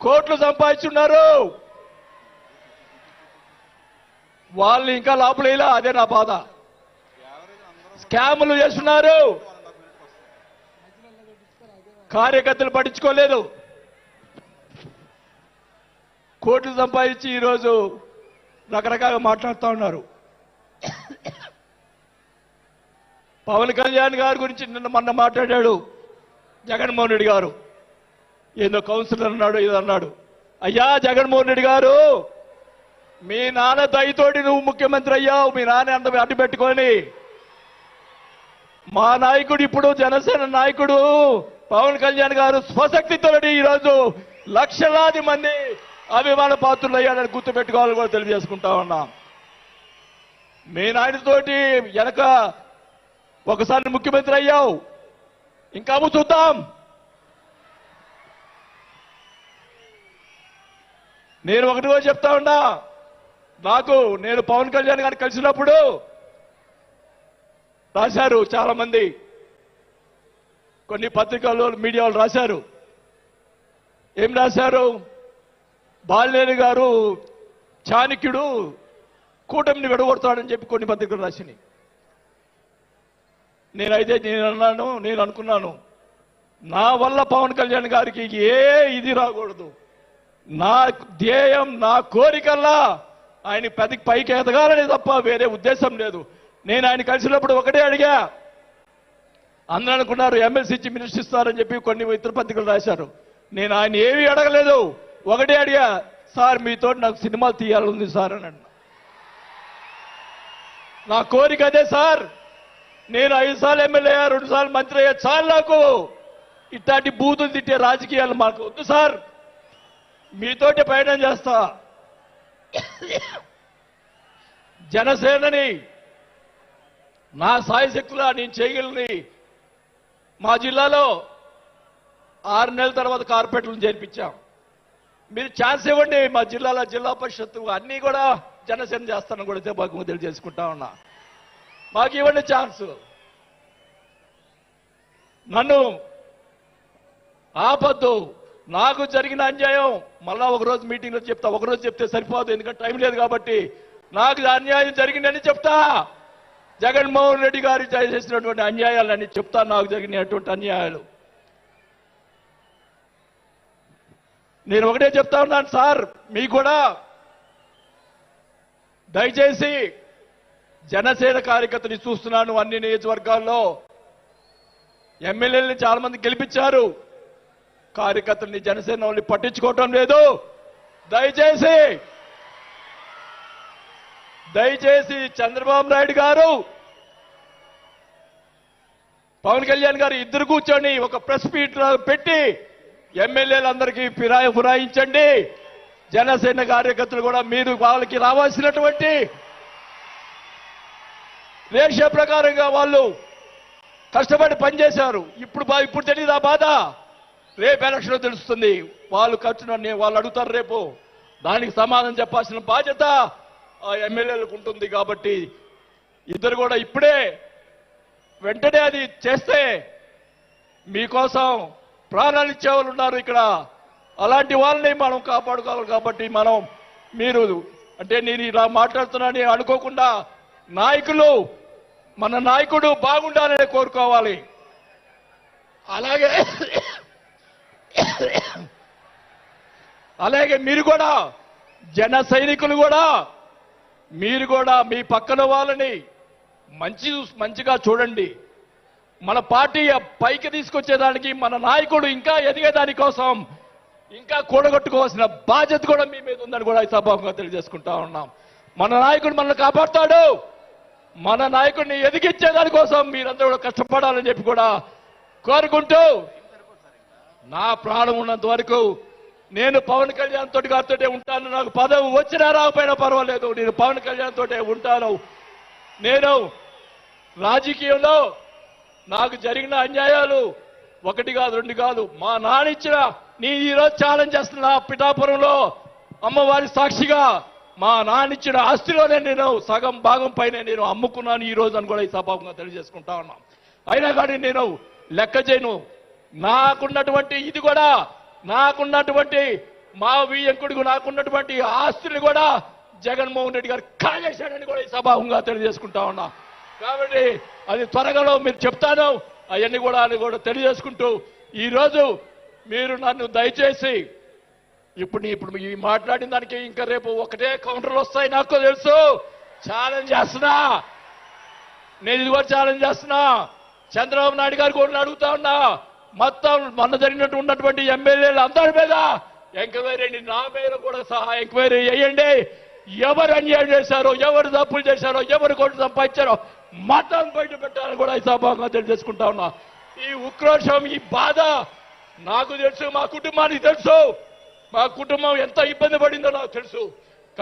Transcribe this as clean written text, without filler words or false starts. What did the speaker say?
కోట్లు సంపాదించున్నారు, వాళ్ళు ఇంకా లోపలేలా. అదే నా బాధ. స్కాములు చేస్తున్నారు, కార్యకర్తలు పట్టించుకోలేదు. కోట్లు సంపాదించి ఈరోజు రకరకాలుగా మాట్లాడుతూ ఉన్నారు. పవన్ కళ్యాణ్ గారి గురించి నిన్న మొన్న మాట్లాడాడు జగన్మోహన్ రెడ్డి గారు. ఏదో కౌన్సిలర్ అన్నాడు, ఇది అన్నాడు. అయ్యా జగన్మోహన్ రెడ్డి గారు, మీ నాన్న దయతోటి నువ్వు ముఖ్యమంత్రి అయ్యావు. మీ నాన్న అంత అడ్డు పెట్టుకొని మా నాయకుడు, ఇప్పుడు జనసేన నాయకుడు పవన్ కళ్యాణ్ గారు స్వశక్తితోటి ఈరోజు లక్షలాది మంది అభిమాన పాత్రులు అయ్యాడని గుర్తుపెట్టుకోవాలని కూడా తెలియజేసుకుంటా ఉన్నాం. మీ నాయనతోటి వెనక ఒకసారి ముఖ్యమంత్రి అయ్యావు, ఇంకా చూద్దాం. నేను ఒకటి కూడా చెప్తా ఉన్నా, నేను పవన్ కళ్యాణ్ గారిని కలిసినప్పుడు రాశారు చాలా మంది, కొన్ని పత్రికల్లో మీడియా వాళ్ళు రాశారు. ఏం రాశారు? బాలినేని గారు చాణక్యుడు కూటమిని విడగొడతాడని చెప్పి కొన్ని పత్రికలు రాసినాయి. నేను అనుకున్నాను, నా వల్ల పవన్ కళ్యాణ్ గారికి ఏ ఇది రాకూడదు. నా ధ్యేయం, నా కోరికల్లా ఆయన పైకి ఎదగాలని తప్ప వేరే ఉద్దేశం లేదు. నేను ఆయన కలిసినప్పుడు ఒకటే అడిగా. అందరూ అనుకున్నారు ఎమ్మెల్సీ ఇచ్చి మినిస్టర్ ఇస్తారని చెప్పి కొన్ని ఇతర పత్రికలు రాశారు. నేను ఆయన ఏమీ అడగలేదు, ఒకటే అడిగా, సార్ మీతో నాకు సినిమాలు తీయాలని సార్ అని అన్నా. నా కోరిక అదే సార్. నేను 5 సార్లు ఎమ్మెల్యే అయ్యా, 2 సార్లు మంత్రి అయ్యా, చాలు నాకు. ఇట్లాంటి బూతులు తిట్టే రాజకీయాలు మాకు వద్దు సార్. మీతోటి ప్రయాణం చేస్తా. జనసేనని నా సాయశక్తులా నేను చేయగలని మా జిల్లాలో 6 నెలల తర్వాత కార్పొరేట్లను చేర్పించాం. మీరు ఛాన్స్ ఇవ్వండి. మా జిల్లాలో జిల్లా పరిషత్తు అన్నీ కూడా జనసేన చేస్తానని కూడా మాకు తెలియజేసుకుంటా ఉన్నా. మాకు ఇవ్వండి ఛాన్స్. నన్ను ఆపద్దు. నాకు జరిగిన అన్యాయం మళ్ళా ఒకరోజు మీటింగ్లో చెప్తా. ఒకరోజు చెప్తే సరిపోదు, ఎందుకంటే టైం లేదు కాబట్టి. నాకు అన్యాయం జరిగిందని చెప్తా. జగన్మోహన్ రెడ్డి గారు చేసినటువంటి అన్యాయాలని చెప్తా. నాకు జరిగినటువంటి అన్యాయాలు నేను ఒకటే చెప్తా ఉన్నాను సార్. మీకు కూడా దయచేసి జనసేన కార్యకర్తని చూస్తున్నాను. అన్ని నియోజకవర్గాల్లో ఎమ్మెల్యేలని చాలా మంది గెలిపించారు. కార్యకర్తల్ని జనసేన వాళ్ళని పట్టించుకోవటం లేదు. దయచేసి చంద్రబాబు నాయుడు గారు, పవన్ కళ్యాణ్ గారు ఇద్దరు కూర్చొని ఒక ప్రెస్ మీట్ పెట్టి ఎమ్మెల్యేలందరికీ ఫిరాయించండి. జనసేన కార్యకర్తలు కూడా మీరు వాళ్ళకి రావాల్సినటువంటి రేషియో ప్రకారంగా వాళ్ళు కష్టపడి పనిచేశారు. ఇప్పుడు తెలియదు ఆ బాధ. రేపు ఎలక్షన్ తెలుస్తుంది. వాళ్ళు వాళ్ళు అడుగుతారు రేపు. దానికి సమాధానం చెప్పాల్సిన బాధ్యత ఆ ఎమ్మెల్యేలకు ఉంటుంది. కాబట్టి ఇద్దరు కూడా ఇప్పుడే వెంటనే అది చేస్తే మీకోసం ప్రాణాలు ఇచ్చేవాళ్ళు ఉన్నారు ఇక్కడ. అలాంటి వాళ్ళని మనం కాపాడుకోవాలి. కాబట్టి మీరు అంటే నేను ఇలా మాట్లాడుతున్నానని అనుకోకుండా మన నాయకుడు బాగుండాలని కోరుకోవాలి. అలాగే మీరు కూడా జన సైనికులు కూడా మీరు కూడా మీ పక్కన వాళ్ళని మంచిగా చూడండి. మన పార్టీ పైకి తీసుకొచ్చేదానికి మన నాయకుడు ఇంకా ఎదిగేదాని కోసం ఇంకా కూడగొట్టుకోవాల్సిన బాధ్యత కూడా మీ మీద ఉందని కూడా ఈ సభాముఖంగా తెలియజేసుకుంటా ఉన్నాం. మన నాయకుడు మనల్ని కాపాడుతాడు. మన నాయకుడిని ఎదిగించేదాని కోసం మీరందరూ కూడా కష్టపడాలని చెప్పి కూడా కోరుకుంటూ, నా ప్రాణం ఉన్నంత వరకు నేను పవన్ కళ్యాణ్ తోటి గారితోటే ఉంటాను. నాకు పదవి వచ్చినా రాకపోయినా పర్వాలేదు, నేను పవన్ కళ్యాణ్ తోటే ఉంటాను. నేను రాజకీయంలో నాకు జరిగిన అన్యాయాలు 1 కాదు 2 కాదు, మా నాన్న ఇచ్చిన ఈరోజు ఛాలెంజ్ చేస్తున్నా పిఠాపురంలో అమ్మవారి సాక్షిగా మా నాన్న ఇచ్చిన ఆస్తిలోనే నేను సగం భాగం పైన నేను అమ్ముకున్నాను ఈ రోజు అని కూడా ఈ సభాముఖంగా తెలియజేసుకుంటా ఉన్నాం. అయినా కానీ నేను లెక్క చేయను. నాకున్నటువంటి ఇది కూడా నాకున్నటువంటి మా వియ్యంకుడికి నాకున్నటువంటి ఆస్తులు కూడా జగన్మోహన్ రెడ్డి గారు కాజేశాడని కూడా ఈ సభాముగా తెలియజేసుకుంటా ఉన్నా. కాబట్టి అది త్వరగాలో మీరు చెప్తాను అవన్నీ కూడా తెలియజేసుకుంటూ ఈరోజు మీరు నన్ను దయచేసి ఇప్పుడు ఈ మాట్లాడిన దానికి ఇంకా రేపు ఒకటే కౌంటర్లు వస్తాయి నాకు తెలుసు. ఛాలెంజ్ చేస్తున్నా, నేను ఇది కూడా ఛాలెంజ్ చేస్తున్నా. చంద్రబాబు నాయుడు గారు కూడా అడుగుతా ఉన్నా, మొత్తం మొన్న జరిగినట్టు ఉన్నటువంటి ఎమ్మెల్యేలు అందరి మీద ఎంక్వైరీ, నా మీద కూడా సహా ఎంక్వైరీ చేయండి. ఎవరు అన్యాయం చేశారో, ఎవరు తప్పులు చేశారో, ఎవరు కోట్లు సంపాదించారో మొత్తం బయట పెట్టాలని కూడా ఈ సభగా తెలియజేసుకుంటా ఉన్నా. ఈ ఉక్రోషం, ఈ బాధ నాకు తెలుసు, మా కుటుంబానికి తెలుసు. మా కుటుంబం ఎంత ఇబ్బంది పడిందో నాకు తెలుసు.